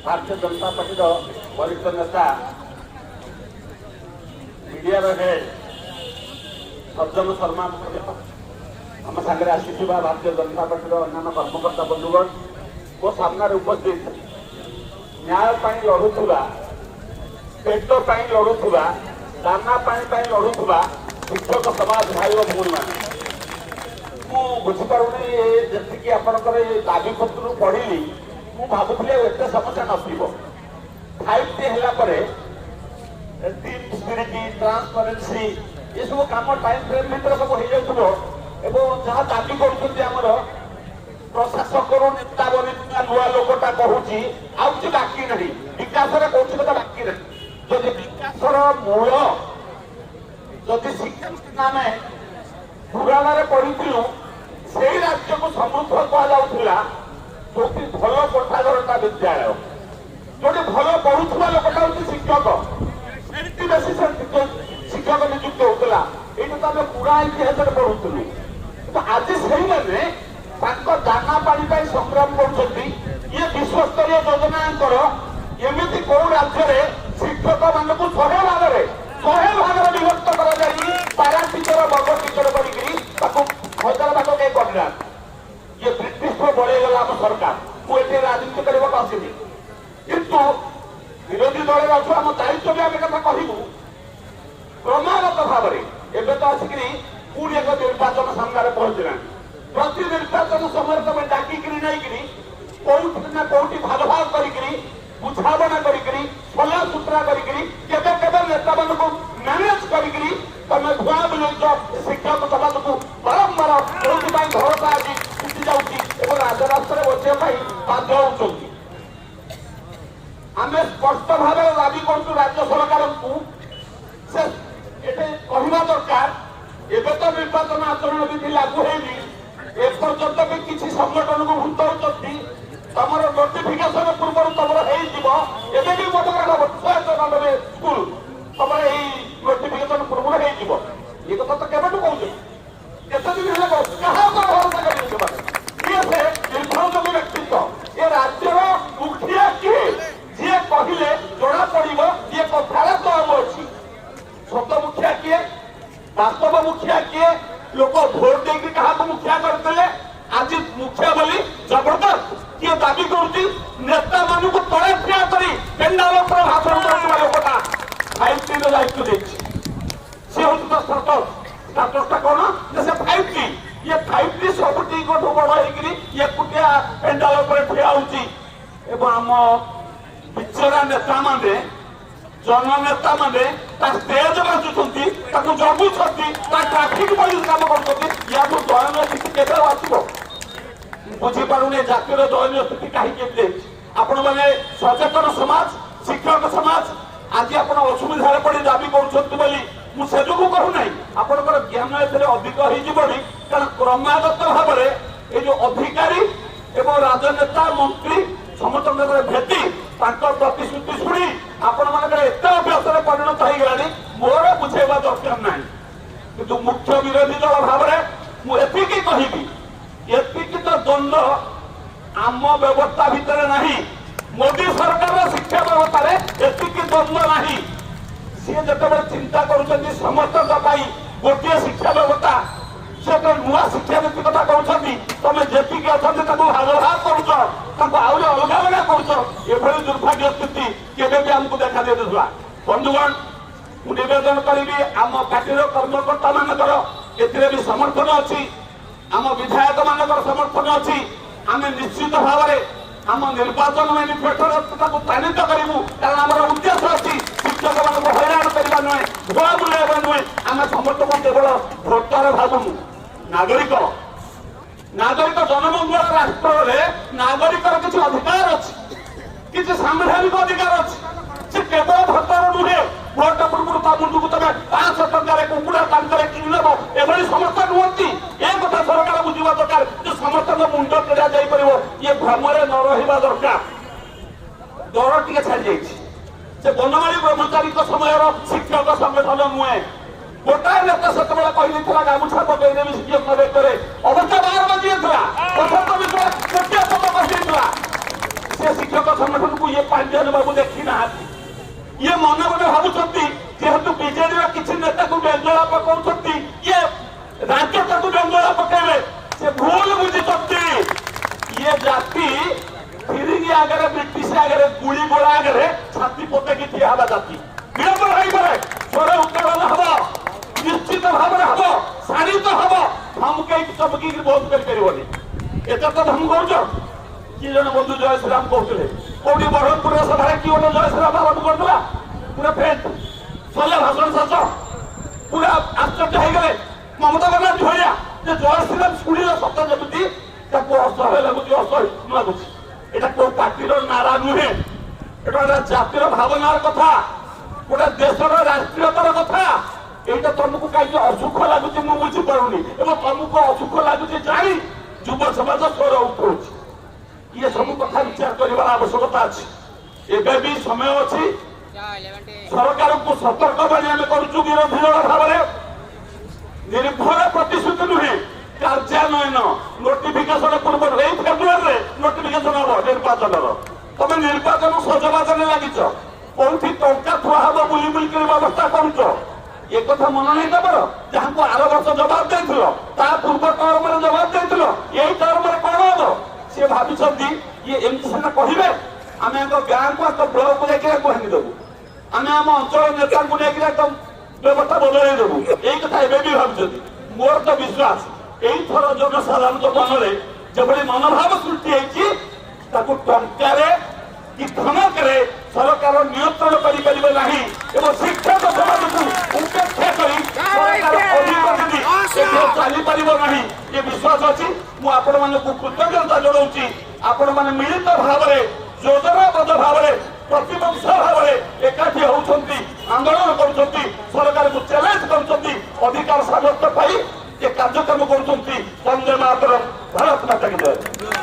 Bharatiya Janata party वरिष्ठ नेता media head सज्जन शर्मा आम सागर आसी भारतीय जनता पार्टी अन्य कर्मकर्ता बंधुगण मो सामने उपस्थित न्याय लड़ुवा पेट लड़ुवा दाना लड़ुवा शिक्षक समाज भाई और भूमि मान बुझीपारूनी जी आपंकर दाबी पत्र पढ़ी मु भावुली एत समस्या नथिबो 5T ट्रांसपेरेन्सी ये सब कम टाइम फ्रेम भर सब हो जाऊथबो एवं जहाँ दाबी कर प्रशासक नेता बनी नुआ लोकटा कहूँ आउ बाकी नहीं विकास कौन कथा बाकी नहीं जदि विकासर मूल जदि शिक्षा आम पुराण पढ़ी से राज्य को समृद्ध कहुला जो भल कोठाघरटा विद्यालय जो भल पढ़ुवा लोकटा हूँ शिक्षक शिक्षक नियुक्त होता ये तो आम पुरा इतिहास पढ़ुलु तो आज से दाना पानी संग्राम कर विश्वस्तरीय योजना एमती कौ राज्य शिक्षक मान 100 भाग विभक्त पारा टीचर वर्ग टीचर कर भाग कहीं करना ये ब्रिटिश बढ़ेगला आम सरकार मुझे राजनीति करने आसनी किंतु विरोधी दल अच्छु आम दायित्व भी आम कथा कहूँ क्रमागत भाव में तो आसिक पुणी एक निर्वाचन सामने पहुंचला प्रति निर्वाचन समय तुम डाकिक नहीं कौटी ना कौटी भाग भाग कर बुझावना सला सुतरा कर नेता मान मैनेज कर तुम धुआ बुझ शिक्षक समाज को बारंबार भरोसा आज उठी जाऊँगी राजरास्ता बचाई बाध्य होती आम स्पष्ट भाव दाबी करूँ राज्य सरकार को कहवा दरकार एवं तो निर्वाचन आचरण विधि लागू होनी एपर्यंत भी किसी संगठन को भूत होती तुम नोटिफिकेशन पूर्व तुम एवं भी मोटे स्कूल तुम नोटिफिकेशन पूर्व ये कथा तो केवल कहते केते दिन है क्या भरोसा कर निर्भर व्यक्तित्व ये राज्यर मुखिया किए जी कहले जना पड़ो ये कथार दम अच्छी सत मुखिया किए वास्तव मुखिया किए लोक भोट देकर क्या मुखिया करते आज मुखिया बोली जबरदस्त किए दाबी करुच्ची नेता मान तले ठिया कर पेंडाल भाषण कर लोकटा 5T दायित्व देती सी हूँ तो स्टाटसटा कौन से 5T ये 5T सब बड़ हो कुटिया पेंडाल ठिया होम विचरा नेता माने जननेता माने स्टेज बाजुंट जगुंट ट्राफिक पुलिस कम कर दयनीय स्थिति केवे आसो बुझीपारूनी जातिर दयनीय स्थिति कहीं आपण मैंने सचेतन समाज शिक्षक समाज आज आप असुविधा पड़ दाबी कर कहूना आपंकर ज्ञान ए अधिक होनी कारण क्रमागत भाव में ये जो अधिकारी एवं राजनेता मंत्री समस्त भेटी प्रतिश्रुति शुणी आपण मान एत अभ्यास परिणत होगा मोर बुझेवा दरकार ना कि मुख्य विरोधी दल भाव में मुझे कहबी एतिक तो द्वंद आम व्यवस्था भितर नहीं मोदी सरकार शिक्षा व्यवस्था एतिक द्वंद नहीं सी जो चिंता कर समस्त गोटे शिक्षा व्यवस्था से तो नुआ शिक्षा नीति कथा कहते तुम जी अच्छा भाग भाग कर अलग अलग कर दुर्भाग्य स्थिति केवे भी आमको देखा देता बंधुगण मुझे निवेदन करी आम पार्टी कर्मकर्ता मानकर ए भी समर्थन अच्छी आम विधायक मानकर समर्थन अच्छी आम निश्चित भाव में आम निर्वाचन मैनिफेस्टो तानित करूँ कारण आम उद्देश्य अच्छी शिक्षक मान हैरान करवा नुहे धुआ बुलाइबा नुहे आम समर्थक केवल भोटर भावनु नागरिक नागरिक जनमंगल राष्ट्र नागरिकर किसी अधिकार अच्छी किसी सांविधानिक अधिकार अच्छी से केवल भोटर नुहे भोट पूर्व ता मुंडू तुम 500 टकर कुकुड़ा कांतर किनब एभली समस्या नुहति ए कथा सरकार बुझा दरकार जो समस्त मुंड टेढ़ा जापर ये भ्रमरे न रहा दरकार डर टे छाड़ी जाइए बनमाली ब्रह्मचारी समय शिक्षक संगठन नुहे गोटाए नेता से कहला गामुछा पकईदेवी शिक्षक बेकर अवस्था 12 बजे गोटे पद कहला से शिक्षक संगठन को ये पांड्यान बाबू देखी ना ये मन मने भावुंट जेहेतु बीजेडी किसी नेता को व्यंजला पकाउंट ये राज्य को व्यंजला पकेबे से भूल बुझी ये जाति फिर आगे ब्रिटिश आगे गुड़ी गोला आगे छाती पोते की ठिया जाति विलंब रही स्वर उत्तोलन हम निश्चित भाव में हम सारित हम धमकई चमकी बंद कर एत तो धम कर किए जन बंधु जय श्रीराम कहते कौटी बरहमपुर सभा किए जन जय श्रीराम आरम्भ करदेला पूरा फेट सरला भाषण शेष पूरा आश्चर्य हो गए ममता बानार्जी भाया जय श्रीराम शुणी सत जमी असह्य लगुच असह्य लगुच এটা কোন পার্টির নারা নুহে এটা একটা জাতীয় ভাবনার কথা গোটা দেশের রাষ্ট্রীয়তার কথা এইটা তোমাকে কাইকে অসুখ লাগুছে মু বুঝি পারুনি এবং তোমাকে অসুখ লাগুছে জানি যুব সমাজ স্বর উঠুছে ইয়ে সবু কথা বিচার করিবার আবশ্যকতা আছে এবে বি সময় আছে সরকারকে সতর্ক বাণী আমি করছু বিরোধী দল ভাবে নির্ভর প্রতিশ্রুতি নুহে कार्यान्वयन नोटिफिकेशन पूर्व फेब्रुआरी नोटिफिकेशन हम निर्वाचन तुम निर्वाचन सजबाजन लगिच कौटी टंका थुआ हम बुली बुल व्यवस्था करुच एक कथा मन नहीं तमर जहाँ को आर वर्ष जवाब देथिलो ता पूर्व टर्म रे जवाब देथिलो यही टर्म रे कोन हो से भाबिछंती ये एमती सेना कहिबे आमे एक गां को एक ब्लॉक को लेके कहनी देबू आमे हम अंचल नेता को लेके एकदम व्यवस्था बदलै देबू एई कथा एबे भी भाबिछंती मोर तो विश्वास এই থর জনসাধারণ মନରେ যেভাবে মনোভাব সৃষ্টি হয়েছি তাকে টঙ্কারে কি ধমকরে সরকার নিয়ন্ত্রণ করিপারিবে ନାହିଁ এবং শিক্ষক সমাজକୁ উপেক্ষা କରି সরকার অধিপতি চালিপারিব ନାହିଁ ଏ ବିଶ୍ୱାସ ଅଛି ମୁଁ ଆପଣମାନଙ୍କୁ କୃତଜ୍ଞତା ଜଣାଉଛି ଆପଣମାନେ ମିଳିତ ଭାବରେ ଯୋଜନାବଦ୍ଧ ଭାବରେ ପ୍ରତିପକ୍ଷ ଭାବରେ ଏକାଠି ହେଉଛନ୍ତି ଆନ୍ଦୋଳନ କରୁଛନ୍ତି ସରକାରକୁ ଚ୍ୟାଲେଞ୍ଜ କରୁଛନ୍ତି ଅଧିକାର ସାବ୍ୟସ୍ତ ପାଇଁ ये कार्यक्रम कर वंदे मातरम भारत माता की जय।